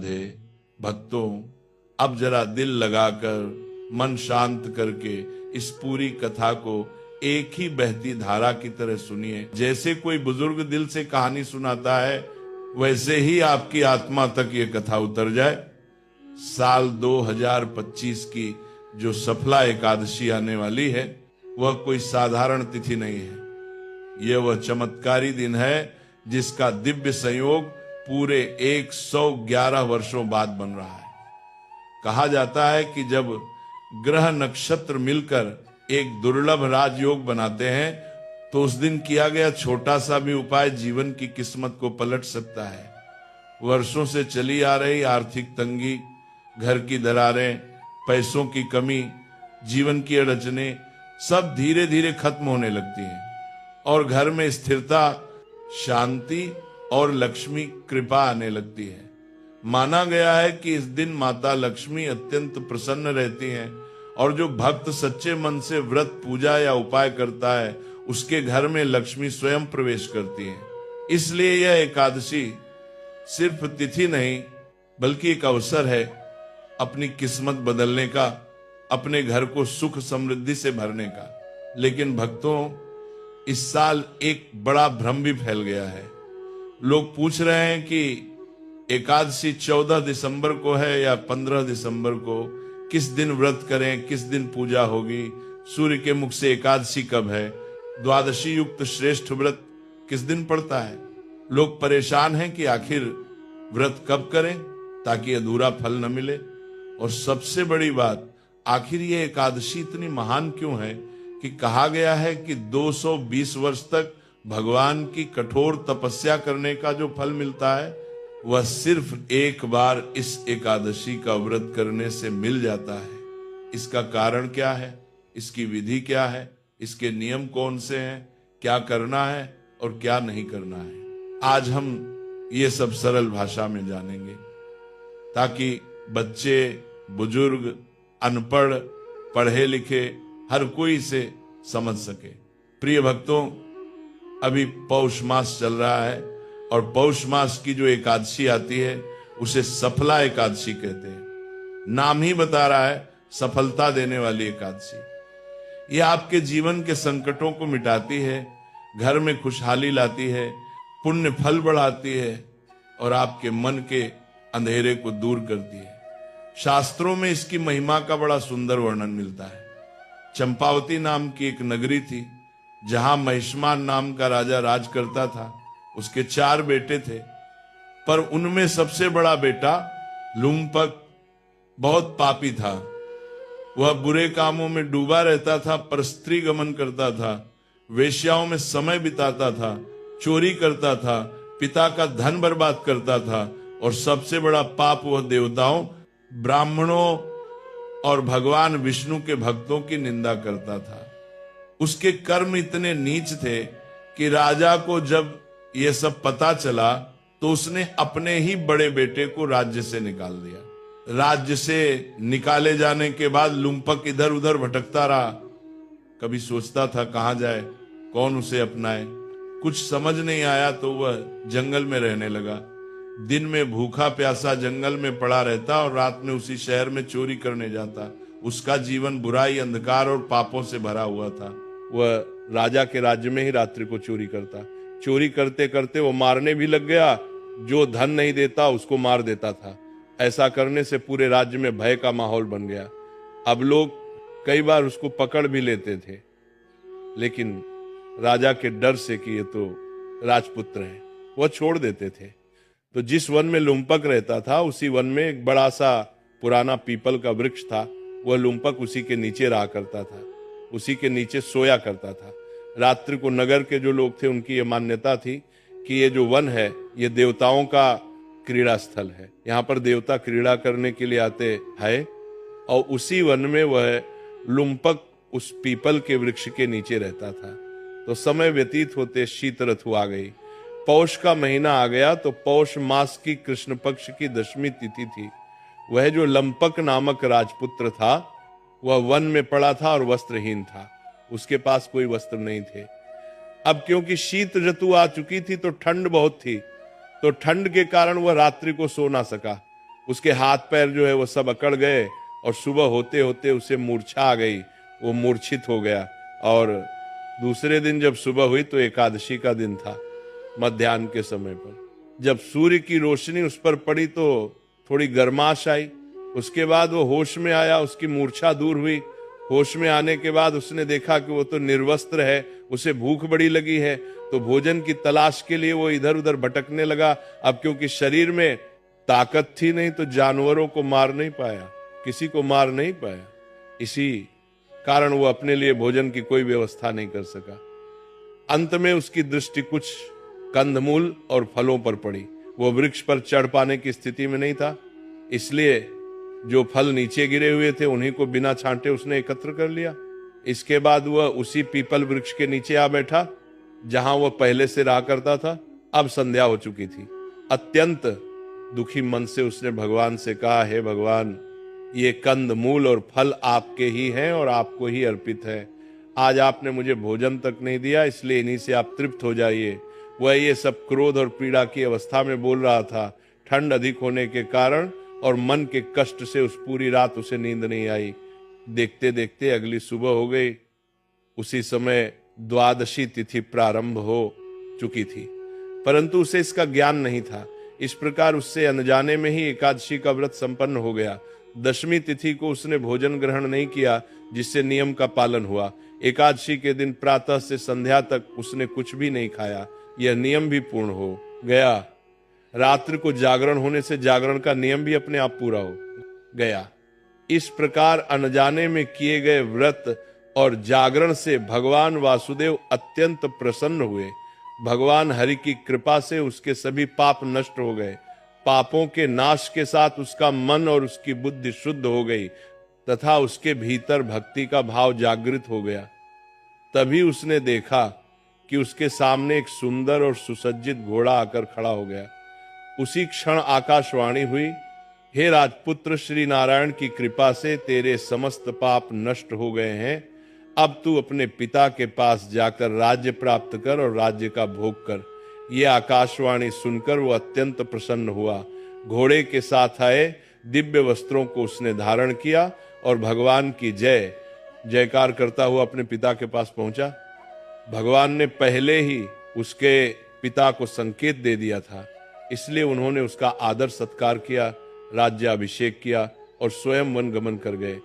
राधे। भक्तों, अब जरा दिल लगाकर, मन शांत करके इस पूरी कथा को एक ही बहती धारा की तरह सुनिए। जैसे कोई बुजुर्ग दिल से कहानी सुनाता है, वैसे ही आपकी आत्मा तक ये कथा उतर जाए। साल 2025 की जो सफला एकादशी आने वाली है, वह कोई साधारण तिथि नहीं है। यह वह चमत्कारी दिन है जिसका दिव्य संयोग पूरे 111 वर्षों बाद बन रहा है। कहा जाता है कि जब ग्रह नक्षत्र मिलकर एक दुर्लभ राजयोग बनाते हैं, तो उस दिन किया गया छोटा सा भी उपाय जीवन की किस्मत को पलट सकता है। वर्षों से चली आ रही आर्थिक तंगी, घर की दरारें, पैसों की कमी, जीवन की अड़चने सब धीरे धीरे खत्म होने लगती हैं और घर में स्थिरता, शांति और लक्ष्मी कृपा आने लगती है। माना गया है कि इस दिन माता लक्ष्मी अत्यंत प्रसन्न रहती हैं और जो भक्त सच्चे मन से व्रत, पूजा या उपाय करता है, उसके घर में लक्ष्मी स्वयं प्रवेश करती है। इसलिए यह एकादशी सिर्फ तिथि नहीं, बल्कि एक अवसर है अपनी किस्मत बदलने का, अपने घर को सुख समृद्धि से भरने का। लेकिन भक्तों, इस साल एक बड़ा भ्रम भी फैल गया है। लोग पूछ रहे हैं कि एकादशी 14 दिसंबर को है या 15 दिसंबर को, किस दिन व्रत करें, किस दिन पूजा होगी, सूर्य के मुख से एकादशी कब है, द्वादशी युक्त श्रेष्ठ व्रत किस दिन पड़ता है। लोग परेशान हैं कि आखिर व्रत कब करें ताकि अधूरा फल न मिले। और सबसे बड़ी बात, आखिर ये एकादशी इतनी महान क्यों है कि कहा गया है कि 220 वर्ष तक भगवान की कठोर तपस्या करने का जो फल मिलता है, वह सिर्फ एक बार इस एकादशी का व्रत करने से मिल जाता है। इसका कारण क्या है, इसकी विधि क्या है, इसके नियम कौन से हैं, क्या करना है और क्या नहीं करना है, आज हम ये सब सरल भाषा में जानेंगे ताकि बच्चे, बुजुर्ग, अनपढ़, पढ़े लिखे हर कोई इसे समझ सके। प्रिय भक्तों, अभी पौष मास चल रहा है और पौष मास की जो एकादशी आती है उसे सफला एकादशी कहते हैं। नाम ही बता रहा है, सफलता देने वाली एकादशी। यह आपके जीवन के संकटों को मिटाती है, घर में खुशहाली लाती है, पुण्य फल बढ़ाती है और आपके मन के अंधेरे को दूर करती है। शास्त्रों में इसकी महिमा का बड़ा सुंदर वर्णन मिलता है। चंपावती नाम की एक नगरी थी जहां महिष्मान नाम का राजा राज करता था। उसके 4 बेटे थे, पर उनमें सबसे बड़ा बेटा लुम्पक बहुत पापी था। वह बुरे कामों में डूबा रहता था, पर स्त्री गमन करता था, वेश्याओं में समय बिताता था, चोरी करता था, पिता का धन बर्बाद करता था और सबसे बड़ा पाप वह देवताओं, ब्राह्मणों और भगवान विष्णु के भक्तों की निंदा करता था। उसके कर्म इतने नीच थे कि राजा को जब यह सब पता चला तो उसने अपने ही बड़े बेटे को राज्य से निकाल दिया। राज्य से निकाले जाने के बाद लुम्पक इधर उधर भटकता रहा। कभी सोचता था कहां जाए, कौन उसे अपनाए। कुछ समझ नहीं आया तो वह जंगल में रहने लगा। दिन में भूखा प्यासा जंगल में पड़ा रहता और रात में उसी शहर में चोरी करने जाता। उसका जीवन बुराई, अंधकार और पापों से भरा हुआ था। वह राजा के राज्य में ही रात्रि को चोरी करता। चोरी करते करते वो मारने भी लग गया, जो धन नहीं देता उसको मार देता था। ऐसा करने से पूरे राज्य में भय का माहौल बन गया। अब लोग कई बार उसको पकड़ भी लेते थे, लेकिन राजा के डर से कि ये तो राजपुत्र है, वह छोड़ देते थे। तो जिस वन में लुम्पक रहता था, उसी वन में एक बड़ा सा पुराना पीपल का वृक्ष था। वह लुम्पक उसी के नीचे रहा करता था, उसी के नीचे सोया करता था। रात्रि को नगर के जो लोग थे उनकी ये मान्यता थी कि ये जो वन है ये देवताओं का क्रीड़ा स्थल है, यहाँ पर देवता क्रीड़ा करने के लिए आते हैं। और उसी वन में वह लुम्पक उस पीपल के वृक्ष के नीचे रहता था। तो समय व्यतीत होते शीत ऋतु आ गई, पौष का महीना आ गया। तो पौष मास की कृष्ण पक्ष की 10वीं तिथि थी। वह जो लंपक नामक राजपुत्र था वह वन में पड़ा था और वस्त्रहीन था, उसके पास कोई वस्त्र नहीं थे। अब क्योंकि शीत ऋतु आ चुकी थी तो ठंड बहुत थी, तो ठंड के कारण वह रात्रि को सो ना सका। उसके हाथ पैर जो है वो सब अकड़ गए और सुबह होते होते उसे मूर्छा आ गई, वो मूर्छित हो गया। और दूसरे दिन जब सुबह हुई तो एकादशी का दिन था। मध्याह्न के समय पर जब सूर्य की रोशनी उस पर पड़ी तो थोड़ी गर्माश आई। उसके बाद वो होश में आया, उसकी मूर्छा दूर हुई। होश में आने के बाद उसने देखा कि वो तो निर्वस्त्र है, उसे भूख बड़ी लगी है, तो भोजन की तलाश के लिए वो इधर उधर भटकने लगा। अब क्योंकि शरीर में ताकत थी नहीं तो जानवरों को मार नहीं पाया, किसी को मार नहीं पाया, इसी कारण वो अपने लिए भोजन की कोई व्यवस्था नहीं कर सका। अंत में उसकी दृष्टि कुछ कंदमूल और फलों पर पड़ी। वो वृक्ष पर चढ़ पाने की स्थिति में नहीं था, इसलिए जो फल नीचे गिरे हुए थे उन्हीं को बिना छांटे उसने एकत्र कर लिया। इसके बाद वह उसी पीपल वृक्ष के नीचे आ बैठा जहां वह पहले से रहा करता था। अब संध्या हो चुकी थी। अत्यंत दुखी मन से उसने भगवान से कहा, हे भगवान, ये कंद मूल और फल आपके ही हैं और आपको ही अर्पित है। आज आपने मुझे भोजन तक नहीं दिया, इसलिए इन्हीं से आप तृप्त हो जाइए। वह ये सब क्रोध और पीड़ा की अवस्था में बोल रहा था। ठंड अधिक होने के कारण और मन के कष्ट से उस पूरी रात उसे नींद नहीं आई। देखते देखते अगली सुबह हो गई। उसी समय द्वादशी तिथि प्रारंभ हो चुकी थी, परंतु उसे इसका ज्ञान नहीं था। इस प्रकार उससे अनजाने में ही एकादशी का व्रत संपन्न हो गया। दशमी तिथि को उसने भोजन ग्रहण नहीं किया, जिससे नियम का पालन हुआ। एकादशी के दिन प्रातः से संध्या तक उसने कुछ भी नहीं खाया। यह नियम भी पूर्ण हो गया। रात्रि को जागरण होने से जागरण का नियम भी अपने आप पूरा हो गया। इस प्रकार अनजाने में किए गए व्रत और जागरण से भगवान वासुदेव अत्यंत प्रसन्न हुए। भगवान हरि की कृपा से उसके सभी पाप नष्ट हो गए। पापों के नाश के साथ उसका मन और उसकी बुद्धि शुद्ध हो गई तथा उसके भीतर भक्ति का भाव जागृत हो गया। तभी उसने देखा कि उसके सामने एक सुंदर और सुसज्जित घोड़ा आकर खड़ा हो गया। उसी क्षण आकाशवाणी हुई, हे राजपुत्र, श्री नारायण की कृपा से तेरे समस्त पाप नष्ट हो गए हैं। अब तू अपने पिता के पास जाकर राज्य प्राप्त कर और राज्य का भोग कर। यह आकाशवाणी सुनकर वो अत्यंत प्रसन्न हुआ। घोड़े के साथ आए दिव्य वस्त्रों को उसने धारण किया और भगवान की जय जयकार करता हुआ अपने पिता के पास पहुंचा। भगवान ने पहले ही उसके पिता को संकेत दे दिया था, इसलिए उन्होंने उसका आदर सत्कार किया, राज्य अभिषेक किया और स्वयं वन गमन कर गए।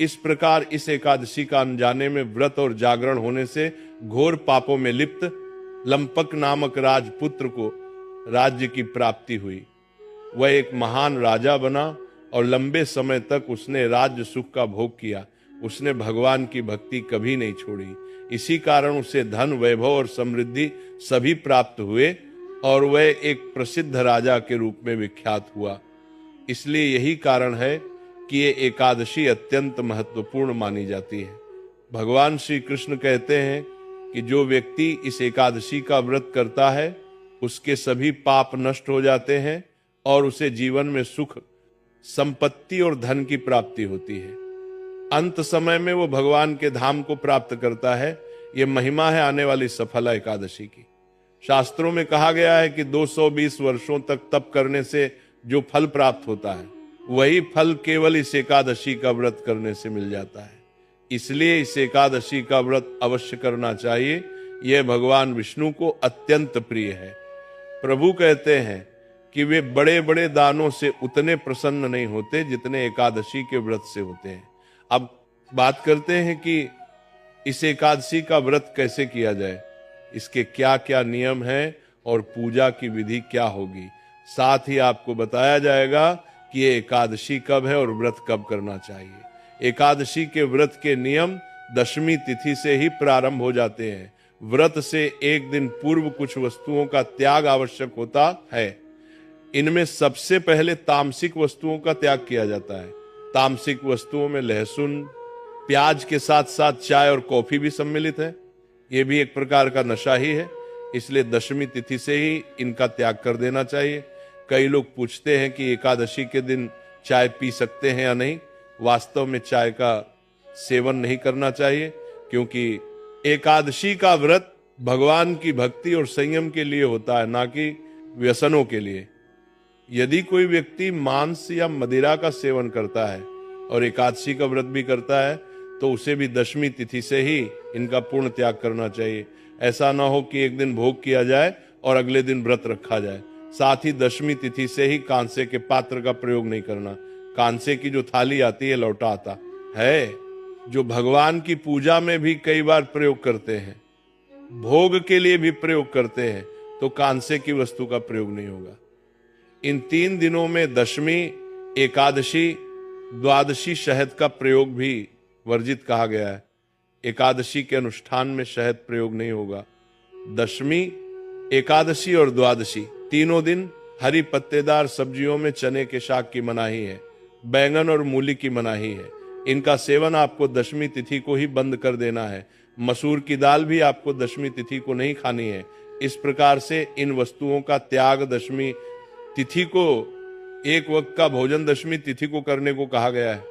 इस प्रकार इस एकादशी का अनजाने में व्रत और जागरण होने से घोर पापों में लिप्त लंपक नामक राजपुत्र को राज्य की प्राप्ति हुई। वह एक महान राजा बना और लंबे समय तक उसने राज्य सुख का भोग किया। उसने भगवान की भक्ति कभी नहीं छोड़ी। इसी कारण उसे धन, वैभव और समृद्धि सभी प्राप्त हुए और वह एक प्रसिद्ध राजा के रूप में विख्यात हुआ। इसलिए यही कारण है कि ये एकादशी अत्यंत महत्वपूर्ण मानी जाती है। भगवान श्री कृष्ण कहते हैं कि जो व्यक्ति इस एकादशी का व्रत करता है उसके सभी पाप नष्ट हो जाते हैं और उसे जीवन में सुख, संपत्ति और धन की प्राप्ति होती है। अंत समय में वो भगवान के धाम को प्राप्त करता है। ये महिमा है आने वाली सफला एकादशी की। शास्त्रों में कहा गया है कि 220 वर्षों तक तप करने से जो फल प्राप्त होता है वही फल केवल इस एकादशी का व्रत करने से मिल जाता है। इसलिए इस एकादशी का व्रत अवश्य करना चाहिए। यह भगवान विष्णु को अत्यंत प्रिय है। प्रभु कहते हैं कि वे बड़े बड़े दानों से उतने प्रसन्न नहीं होते जितने एकादशी के व्रत से होते हैं। अब बात करते हैं कि इस एकादशी का व्रत कैसे किया जाए, इसके क्या क्या नियम हैं और पूजा की विधि क्या होगी। साथ ही आपको बताया जाएगा कि ये एकादशी कब है और व्रत कब करना चाहिए। एकादशी के व्रत के नियम दशमी तिथि से ही प्रारंभ हो जाते हैं। व्रत से एक दिन पूर्व कुछ वस्तुओं का त्याग आवश्यक होता है। इनमें सबसे पहले तामसिक वस्तुओं का त्याग किया जाता है। तामसिक वस्तुओं में लहसुन, प्याज के साथ साथ चाय और कॉफी भी सम्मिलित है। यह भी एक प्रकार का नशा ही है, इसलिए दशमी तिथि से ही इनका त्याग कर देना चाहिए। कई लोग पूछते हैं कि एकादशी के दिन चाय पी सकते हैं या नहीं। वास्तव में चाय का सेवन नहीं करना चाहिए, क्योंकि एकादशी का व्रत भगवान की भक्ति और संयम के लिए होता है, ना कि व्यसनों के लिए। यदि कोई व्यक्ति मांस या मदिरा का सेवन करता है और एकादशी का व्रत भी करता है तो उसे भी दशमी तिथि से ही इनका पूर्ण त्याग करना चाहिए। ऐसा ना हो कि एक दिन भोग किया जाए और अगले दिन व्रत रखा जाए। साथ ही दशमी तिथि से ही कांसे के पात्र का प्रयोग नहीं करना। कांसे की जो थाली आती है, लौटा आता है, जो भगवान की पूजा में भी कई बार प्रयोग करते हैं, भोग के लिए भी प्रयोग करते हैं, तो कांसे की वस्तु का प्रयोग नहीं होगा। इन 3 दिनों में दशमी, एकादशी, द्वादशी शहद का प्रयोग भी वर्जित कहा गया है। एकादशी के अनुष्ठान में शहद प्रयोग नहीं होगा। दशमी, एकादशी और द्वादशी तीनों दिन हरी पत्तेदार सब्जियों में चने के शाक की मनाही है, बैंगन और मूली की मनाही है। इनका सेवन आपको दशमी तिथि को ही बंद कर देना है। मसूर की दाल भी आपको दशमी तिथि को नहीं खानी है। इस प्रकार से इन वस्तुओं का त्याग दशमी तिथि को, एक वक्त का भोजन दशमी तिथि को करने को कहा गया है।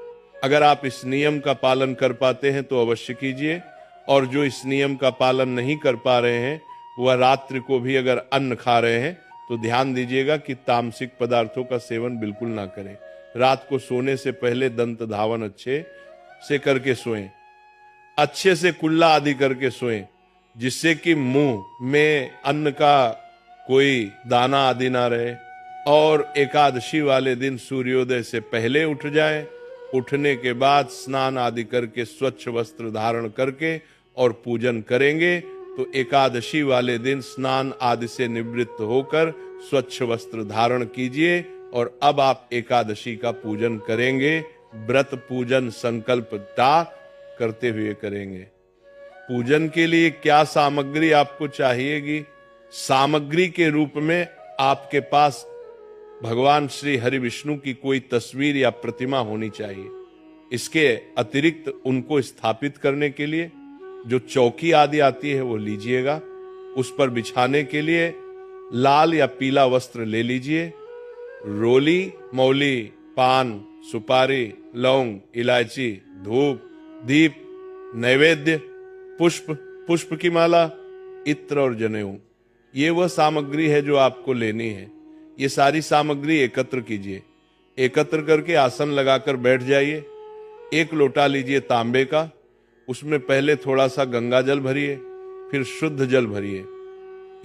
अगर आप इस नियम का पालन कर पाते हैं तो अवश्य कीजिए, और जो इस नियम का पालन नहीं कर पा रहे हैं, वह रात्रि को भी अगर अन्न खा रहे हैं तो ध्यान दीजिएगा कि तामसिक पदार्थों का सेवन बिल्कुल ना करें। रात को सोने से पहले दंत धावन अच्छे से करके सोएं, अच्छे से कुल्ला आदि करके सोएं, जिससे कि मुंह में अन्न का कोई दाना आदि ना रहे। और एकादशी वाले दिन सूर्योदय से पहले उठ जाएं। उठने के बाद स्नान आदि करके स्वच्छ वस्त्र धारण करके और पूजन करेंगे तो एकादशी वाले दिन स्नान आदि से निवृत्त होकर स्वच्छ वस्त्र धारण कीजिए और अब आप एकादशी का पूजन करेंगे। व्रत पूजन संकल्प करते हुए करेंगे। पूजन के लिए क्या सामग्री आपको चाहिएगी? सामग्री के रूप में आपके पास भगवान श्री हरि विष्णु की कोई तस्वीर या प्रतिमा होनी चाहिए। इसके अतिरिक्त उनको स्थापित करने के लिए जो चौकी आदि आती है वो लीजिएगा। उस पर बिछाने के लिए लाल या पीला वस्त्र ले लीजिए। रोली, मौली, पान, सुपारी, लौंग, इलायची, धूप, दीप, नैवेद्य, पुष्प की माला, इत्र और जनेऊ, ये वह सामग्री है जो आपको लेनी है। ये सारी सामग्री एकत्र कीजिए। एकत्र करके आसन लगाकर बैठ जाइए। एक लोटा लीजिए तांबे का, उसमें पहले थोड़ा सा गंगा जल भरिए, फिर शुद्ध जल भरिए।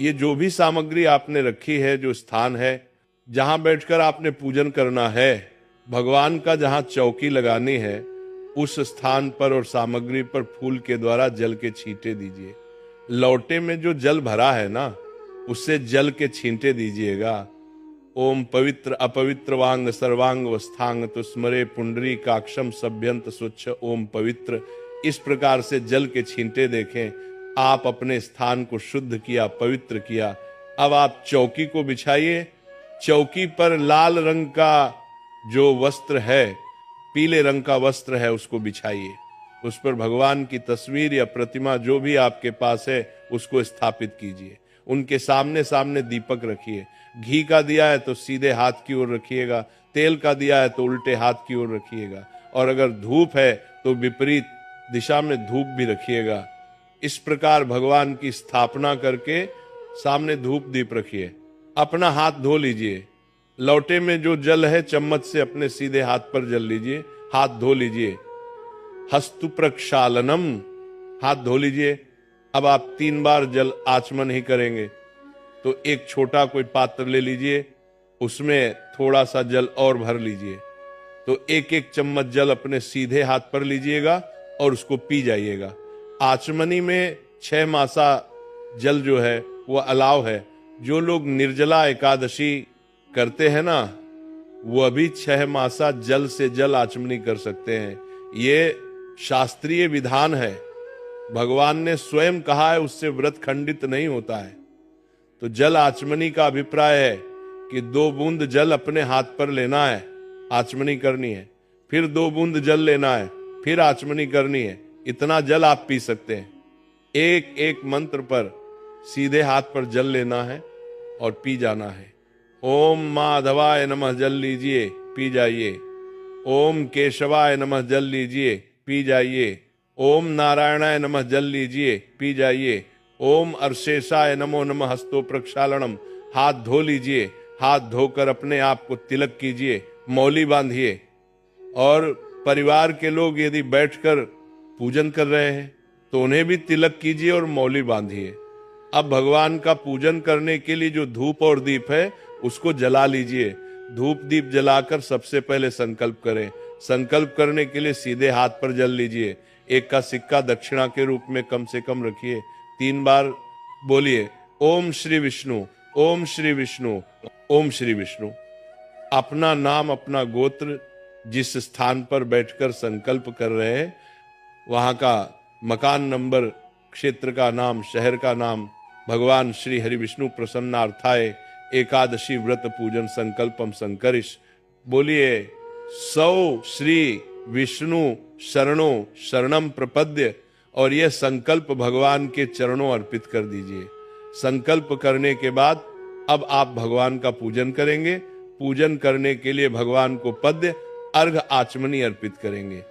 ये जो भी सामग्री आपने रखी है, जो स्थान है जहां बैठकर आपने पूजन करना है, भगवान का जहां चौकी लगानी है, उस स्थान पर और सामग्री पर फूल के द्वारा जल के छींटे दीजिए। लौटे में जो जल भरा है ना, उससे जल के छींटे दीजिएगा। ओम पवित्र अपवित्र वांग सर्वांग वस्थांग तुस्मरे पुंडरी काक्षम सभ्यंत स्वच्छ ओम पवित्र। इस प्रकार से जल के छींटे देखें। आप अपने स्थान को शुद्ध किया, पवित्र किया। अब आप चौकी को बिछाइए। चौकी पर लाल रंग का जो वस्त्र है, पीले रंग का वस्त्र है, उसको बिछाइए। उस पर भगवान की तस्वीर या प्रतिमा जो भी आपके पास है उसको स्थापित कीजिए। उनके सामने सामने दीपक रखिए। घी का दिया है तो सीधे हाथ की ओर रखिएगा, तेल का दिया है तो उल्टे हाथ की ओर रखिएगा, और अगर धूप है तो विपरीत दिशा में धूप भी रखिएगा। इस प्रकार भगवान की स्थापना करके सामने धूप दीप रखिए। अपना हाथ धो लीजिए। लौटे में जो जल है चम्मच से अपने सीधे हाथ पर जल लीजिए, हाथ धो लीजिए। हस्तु प्रक्षालनम, हाथ धो लीजिए। अब आप 3 बार जल आचमन ही करेंगे तो एक छोटा कोई पात्र ले लीजिए, उसमें थोड़ा सा जल और भर लीजिए। तो एक एक चम्मच जल अपने सीधे हाथ पर लीजिएगा और उसको पी जाइएगा। आचमनी में 6 मासा जल जो है वो अलाव है। जो लोग निर्जला एकादशी करते हैं ना, वो अभी 6 मासा जल से जल आचमनी कर सकते हैं। ये शास्त्रीय विधान है, भगवान ने स्वयं कहा है, उससे व्रत खंडित नहीं होता है। तो जल आचमनी का अभिप्राय है कि 2 बूंद जल अपने हाथ पर लेना है, आचमनी करनी है, फिर 2 बूंद जल लेना है, फिर आचमनी करनी है। इतना जल आप पी सकते हैं। एक एक मंत्र पर सीधे हाथ पर जल लेना है और पी जाना है। ओम माधवाय नमः जल लीजिए, पी जाइए। ओम केशवाय नमः जल लीजिए, पी जाइए। ओम नारायणाय नमः जल लीजिए, पी जाइए। ओम अर्शेषाय नमो नमः हस्तो प्रक्षालनम, हाथ धो लीजिए। हाथ धोकर अपने आप को तिलक कीजिए, मौली बांधिए। और परिवार के लोग यदि बैठकर पूजन कर रहे हैं तो उन्हें भी तिलक कीजिए और मौली बांधिए। अब भगवान का पूजन करने के लिए जो धूप और दीप है उसको जला लीजिए। धूप दीप जलाकर सबसे पहले संकल्प करें। संकल्प करने के लिए सीधे हाथ पर जल लीजिए। एक का सिक्का दक्षिणा के रूप में कम से कम रखिए। 3 बार बोलिए ओम श्री विष्णु, ओम श्री विष्णु, ओम श्री विष्णु। अपना नाम, अपना गोत्र, जिस स्थान पर बैठकर संकल्प कर रहे हैं वहां का मकान नंबर, क्षेत्र का नाम, शहर का नाम, भगवान श्री हरि विष्णु प्रसन्नार्थाय एकादशी व्रत पूजन संकल्पम संकरिश। बोलिए 100 श्री विष्णु शरणो शरणम प्रपद्य, और यह संकल्प भगवान के चरणों अर्पित कर दीजिए। संकल्प करने के बाद अब आप भगवान का पूजन करेंगे। पूजन करने के लिए भगवान को पद्य, अर्घ, आचमनी अर्पित करेंगे।